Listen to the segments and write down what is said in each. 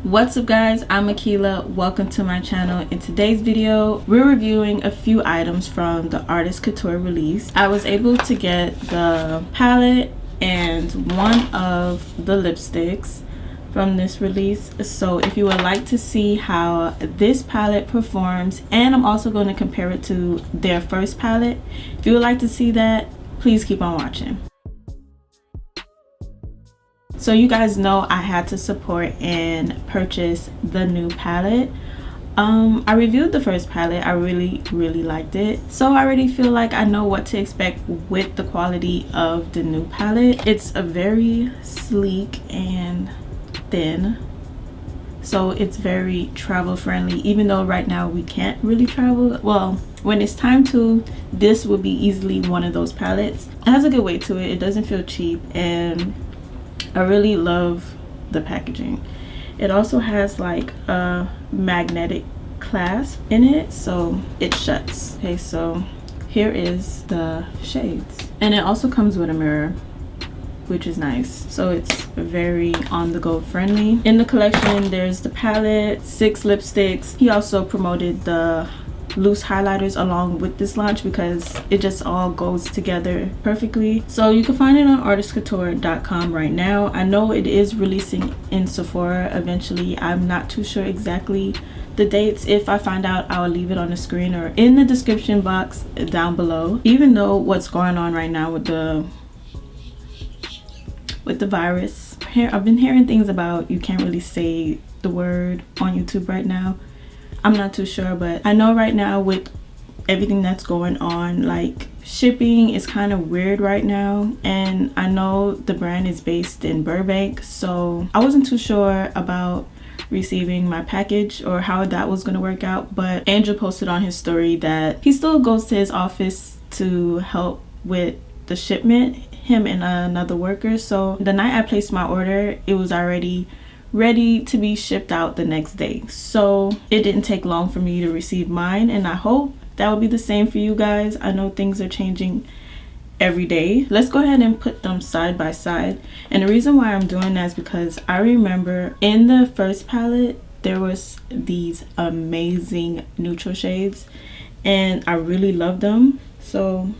What's up guys, I'm Akila. Welcome to my channel. In today's video we're reviewing a few items from the Artist Couture release. I was able to get the palette and one of the lipsticks from this release. So if you would like to see how this palette performs, and I'm also going to compare it to their first palette, if you would like to see that, please keep on watching. So you guys know I had to support and purchase the new palette. I reviewed the first palette. I really liked it, so I already feel like I know what to expect with the quality of the new palette. It's a very sleek and thin, so it's very travel friendly, even though right now we can't really travel. Well, when it's time to, this will be easily one of those palettes. It has a good weight to it. It doesn't feel cheap, and I really love the packaging. It also has like a magnetic clasp in it, so it shuts. Okay, so here is the shades, and it also comes with a mirror, which is nice, so it's very on-the-go friendly. In the collection there's the palette, 6 lipsticks. He also promoted the loose highlighters along with this launch because it just all goes together perfectly. So you can find it on artistcouture.com right now. I know it is releasing in Sephora eventually. I'm not too sure exactly the dates. If I find out, I'll leave it on the screen or in the description box down below. Even though what's going on right now with the virus, I've been hearing things about you can't really say the word on YouTube right now. I'm not too sure, but I know right now with everything that's going on, like shipping is kind of weird right now, and I know the brand is based in Burbank, so I wasn't too sure about receiving my package or how that was going to work out. But Andrew posted on his story that he still goes to his office to help with the shipment, him and another worker. So the night I placed my order, it was already ready to be shipped out the next day, so it didn't take long for me to receive mine, and I hope that will be the same for you guys. I know things are changing every day. Let's go ahead and put them side by side, and the reason why I'm doing that is because I remember in the first palette there was these amazing neutral shades and I really love them. So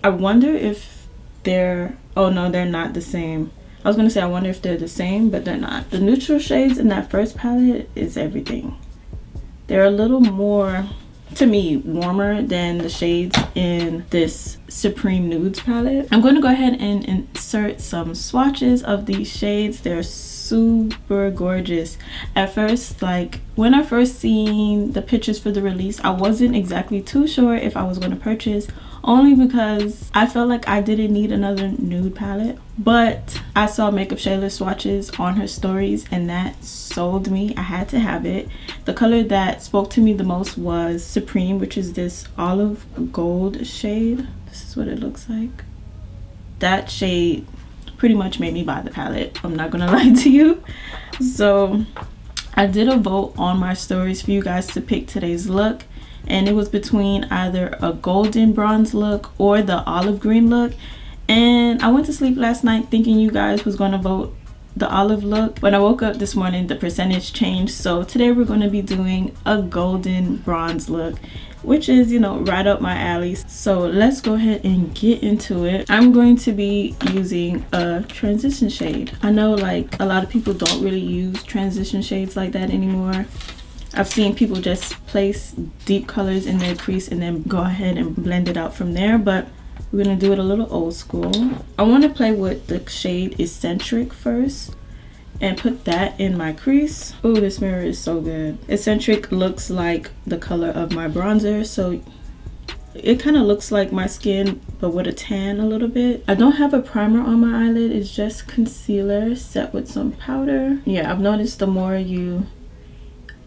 I wonder if they're, oh no, they're not the same. I was gonna say I wonder if they're the same, but they're not. The neutral shades in that first palette is everything. They're a little more, to me, warmer than the shades in this Supreme Nudes palette. I'm going to go ahead and insert some swatches of these shades. They're super gorgeous. At first, like when I first seen the pictures for the release, I wasn't exactly too sure if I was going to purchase, only because I felt like I didn't need another nude palette. But I saw Makeup Shayla's swatches on her stories and that sold me. I had to have it. The color that spoke to me the most was Supreme, which is this olive gold shade. This is what it looks like. That shade pretty much made me buy the palette, I'm not gonna lie to you. So I did a vote on my stories for you guys to pick today's look, and it was between either a golden bronze look or the olive green look, and I went to sleep last night thinking you guys was going to vote the olive look. When I woke up this morning, the percentage changed, so today we're going to be doing a golden bronze look, which is, you know, right up my alley. So let's go ahead and get into it. I'm going to be using a transition shade. I know like a lot of people don't really use transition shades like that anymore. I've seen people just place deep colors in their crease and then go ahead and blend it out from there, but we're gonna do it a little old school. I want to play with the shade Eccentric first and put that in my crease. Oh, this mirror is so good. Eccentric looks like the color of my bronzer, so it kind of looks like my skin but with a tan a little bit. I don't have a primer on my eyelid, it's just concealer set with some powder. Yeah, I've noticed the more you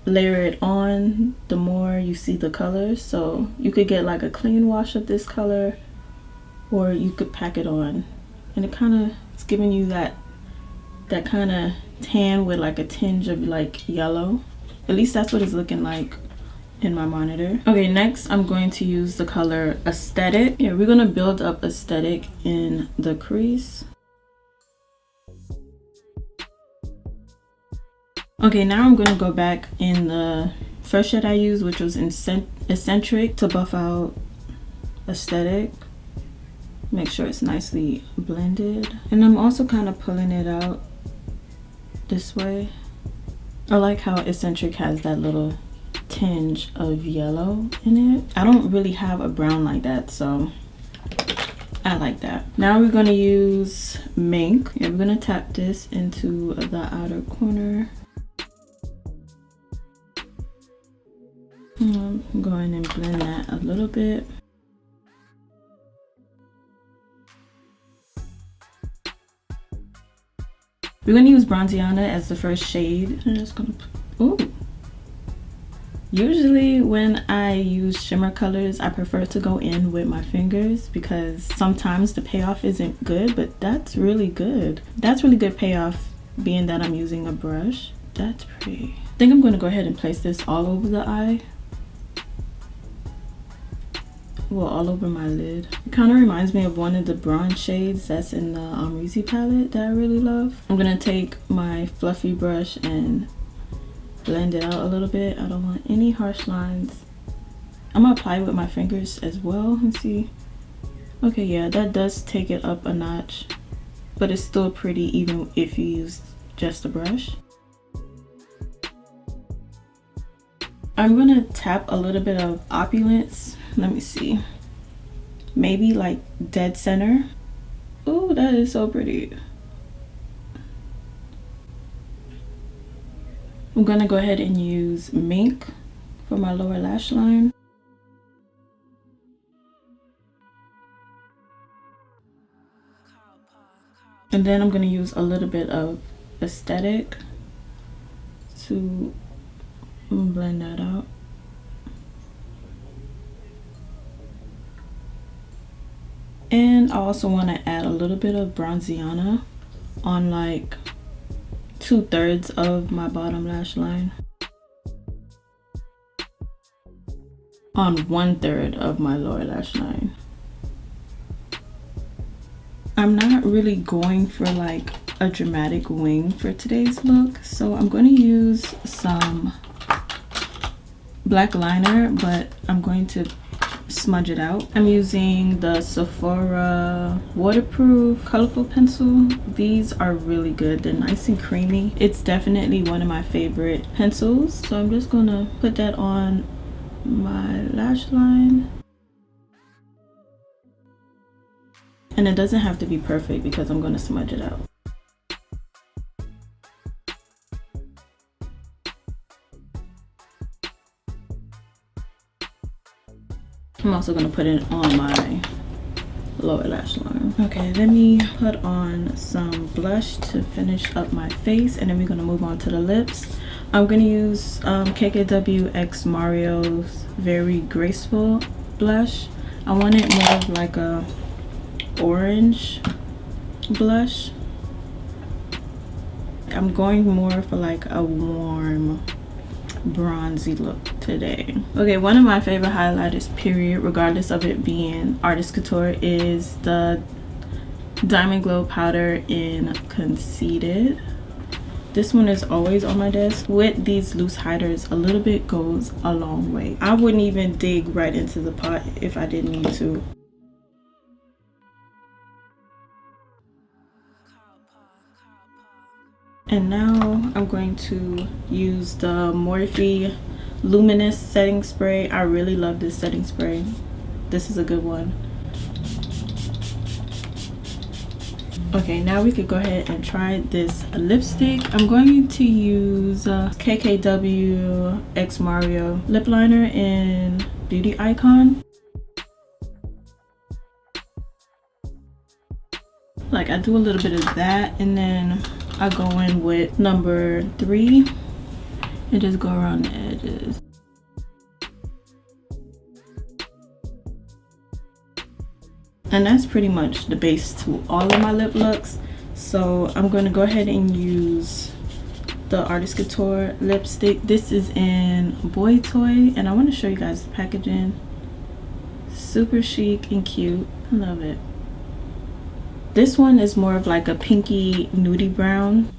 layer it on, the more you see the color. So you could get like a clean wash of this color, or you could pack it on, and it kind of is giving you that kind of tan with like a tinge of like yellow. At least that's what it's looking like in my monitor. Okay, next I'm going to use the color Aesthetic. Yeah, we're gonna build up Aesthetic in the crease. Okay, now I'm gonna go back in the first shade I used, which was Eccentric, to buff out Aesthetic. Make sure it's nicely blended. And I'm also kind of pulling it out this way. I like how Eccentric has that little tinge of yellow in it. I don't really have a brown like that, so I like that. Now we're gonna use Mink. Yeah, we're gonna tap this into the outer corner. Go in and blend that a little bit. We're gonna use Bronziana as the first shade. I'm just gonna, ooh. Usually when I use shimmer colors, I prefer to go in with my fingers because sometimes the payoff isn't good, but that's really good. That's really good payoff being that I'm using a brush. That's pretty. I think I'm gonna go ahead and place this all over the eye. Well, all over my lid. It kind of reminds me of one of the bronze shades that's in the Amrezy palette that I really love. I'm gonna take my fluffy brush and blend it out a little bit. I don't want any harsh lines. I'm gonna apply it with my fingers as well and see. Okay, yeah, that does take it up a notch, but it's still pretty even if you use just a brush. I'm gonna tap a little bit of Opulence. Let me see. Maybe like dead center. Oh, that is so pretty. I'm gonna go ahead and use Mink for my lower lash line. And then I'm gonna use a little bit of Aesthetic to blend that out. And I also want to add a little bit of Bronziana on like 2/3 of my bottom lash line. On 1/3 of my lower lash line. I'm not really going for like a dramatic wing for today's look, so I'm going to use some black liner, but I'm going to smudge it out. I'm using the Sephora waterproof colorful pencil. These are really good. They're nice and creamy. It's definitely one of my favorite pencils, so I'm just gonna put that on my lash line. And it doesn't have to be perfect because I'm gonna smudge it out. I'm also gonna put it on my lower lash line. Okay, let me put on some blush to finish up my face, and then we're gonna move on to the lips. I'm gonna use KKW X Mario's Very Graceful blush. I want it more of like a orange blush. I'm going more for like a warm bronzy look today. Okay, one of my favorite highlighters period, regardless of it being Artist Couture, is the Diamond Glow powder in Conceited. This one is always on my desk. With these loose hiders, a little bit goes a long way. I wouldn't even dig right into the pot if I didn't need to. And now I'm going to use the Morphe Luminous setting spray. I really love this setting spray. This is a good one. Okay, now we could go ahead and try this lipstick. I'm going to use KKW X Mario lip liner in Beauty Icon. Like, I do a little bit of that, and then I go in with number 3 and just go around the edges. And that's pretty much the base to all of my lip looks. So I'm going to go ahead and use the Artist Couture lipstick. This is in Boy Toy, and I want to show you guys the packaging. Super chic and cute. I love it. This one is more of like a pinky nudie brown.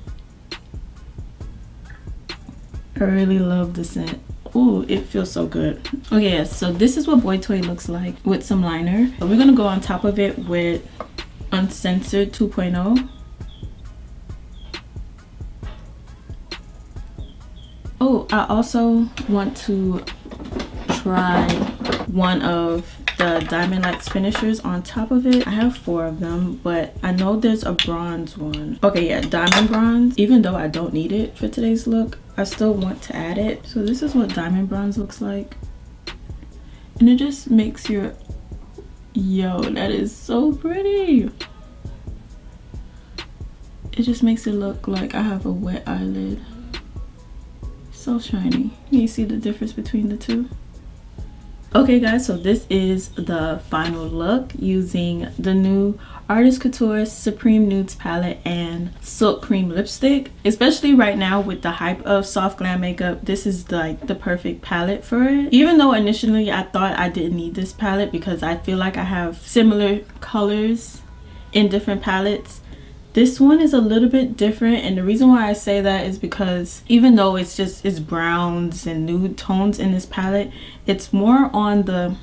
I really love the scent. Ooh, it feels so good. Okay, yeah, so this is what Boy Toy looks like with some liner. So we're gonna go on top of it with Uncensored 2.0. Oh, I also want to try one of the Diamond Lights finishers on top of it. I have 4 of them, but I know there's a bronze one. Okay, yeah, diamond bronze. Even though I don't need it for today's look, I still want to add it. So this is what diamond bronze looks like. And it just makes your... Yo, that is so pretty. It just makes it look like I have a wet eyelid. So shiny. Can you see the difference between the two? Okay guys, so this is the final look using the new Artist Couture Supreme Nudes palette and Silk Cream lipstick. Especially right now with the hype of soft glam makeup, this is like the perfect palette for it. Even though initially I thought I didn't need this palette because I feel like I have similar colors in different palettes, this one is a little bit different, and the reason why I say that is because even though it's browns and nude tones in this palette, it's more on the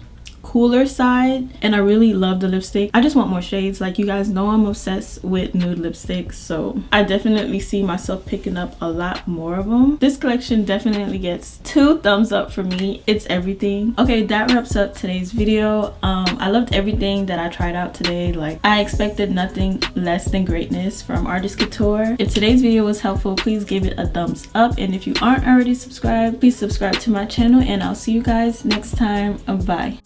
cooler side, and I really love the lipstick. I just want more shades. Like, you guys know I'm obsessed with nude lipsticks, so I definitely see myself picking up a lot more of them. This collection definitely gets 2 thumbs up for me. It's everything. Okay, that wraps up today's video. I loved everything that I tried out today. Like, I expected nothing less than greatness from Artist Couture. If today's video was helpful, please give it a thumbs up, and if you aren't already subscribed, please subscribe to my channel, and I'll see you guys next time. Bye.